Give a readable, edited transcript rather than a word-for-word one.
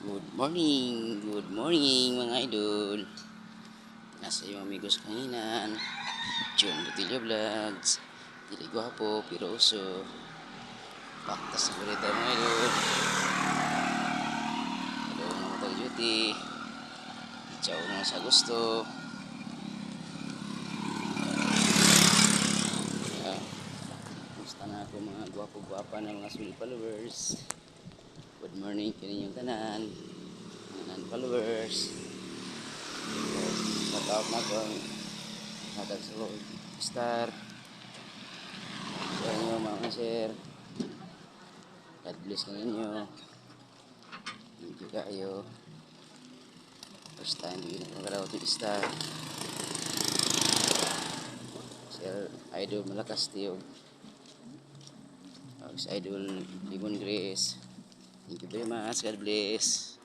Good morning mga idol. Nasa yung amigos kanginan. John Botillo Vlogs. Dili gwapo, piroso. Baktas na balita mga idol. Hello mga tag-duty. Ciao na sa gusto. Gusto na ako mga gwapo-gwapa na mga sweet followers. Good morning kaninyong tanan. Tanan followers. Shout out na po. Hatag sa star. Sa inyo mga sir. God bless kaninyo. Thank you kayo. First time hindi na kagalaw ito star. Sir Idol Malakas Tiyog. Sa Idol Limon Grace. Thank you very much. God bless.